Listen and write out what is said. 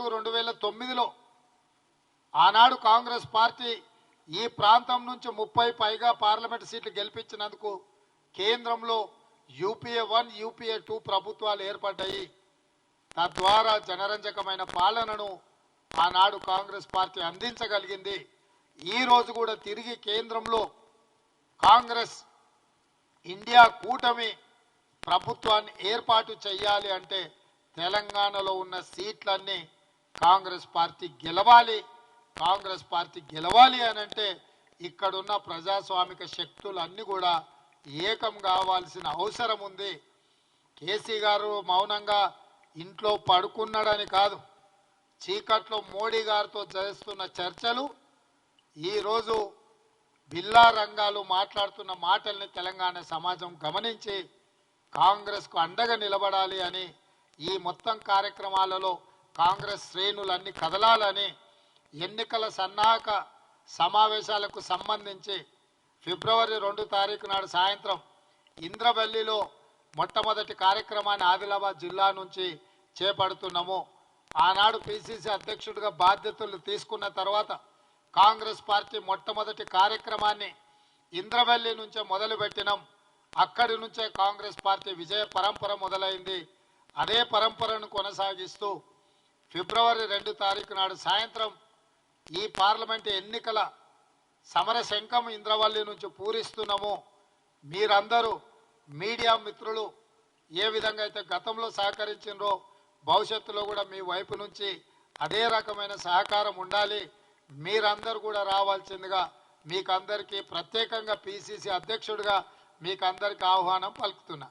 2009లో ఆనాడు కాంగ్రెస్ పార్టీ ఈ ప్రాంతం నుంచి 30 పైగా పార్లమెంట్ సీట్లు గెలిపించినందుకు కేంద్రంలో యూపీఏ 1 యూపీఏ 2 ప్రభుత్వాలు ఏర్పడ్డాయి. తద్వారా జనరంజకమైన పాలనను ఆనాడు కాంగ్రెస్ పార్టీ అందించగలిగింది. ఈ రోజు కూడా తిరిగి కేంద్రంలో కాంగ్రెస్ ఇండియా కూటమి ప్రభుత్వాన్ని ఏర్పాటు చేయాలి అంటే తెలంగాణలో ఉన్న సీట్లన్నీ కాంగ్రెస్ పార్టీ గెలవాలి. కాంగ్రెస్ పార్టీ గెలవాలి అని అంటే ఇక్కడున్న ప్రజాస్వామిక శక్తులన్నీ కూడా ఏకం కావాల్సిన అవసరం ఉంది. కేసీ గారు మౌనంగా ఇంట్లో పడుకున్నాడని కాదు, చీకట్లో మోడీ గారితో చేస్తున్న చర్చలు ఈరోజు బిల్లా రంగాలు మాట్లాడుతున్న మాటల్ని తెలంగాణ సమాజం గమనించి కాంగ్రెస్కు అండగా నిలబడాలి అని ఈ మొత్తం కార్యక్రమాలలో కాంగ్రెస్ శ్రేణులన్నీ కదలాలని ఎన్నికల సన్నాహక సమావేశాలకు సంబంధించి ఫిబ్రవరి 2 తారీఖు నాడు సాయంత్రం ఇంద్రవెల్లిలో మొట్టమొదటి కార్యక్రమాన్ని ఆదిలాబాద్ జిల్లా నుంచి చేపడుతున్నాము. ఆనాడు పిసిసి అధ్యక్షుడిగా బాధ్యతలు తీసుకున్న తర్వాత కాంగ్రెస్ పార్టీ మొట్టమొదటి కార్యక్రమాన్ని ఇంద్రవెల్లి నుంచే మొదలుపెట్టినాం. అక్కడి నుంచే కాంగ్రెస్ పార్టీ విజయ పరంపర మొదలైంది. అదే పరంపరను కొనసాగిస్తూ ఫిబ్రవరి 2 తారీఖు నాడు సాయంత్రం ఈ పార్లమెంటు ఎన్నికల సమర శంఖం ఇంద్రవల్లి నుంచి పూరిస్తున్నాము. మీరందరూ మీడియా మిత్రులు ఏ విధంగా అయితే గతంలో సహకరించినరో భవిష్యత్తులో కూడా మీ వైపు నుంచి అదే రకమైన సహకారం ఉండాలి. మీరందరూ కూడా రావాల్సిందిగా మీకందరికీ ప్రత్యేకంగా పిసిసి అధ్యక్షుడిగా మీకందరికీ ఆహ్వానం పలుకుతున్నా.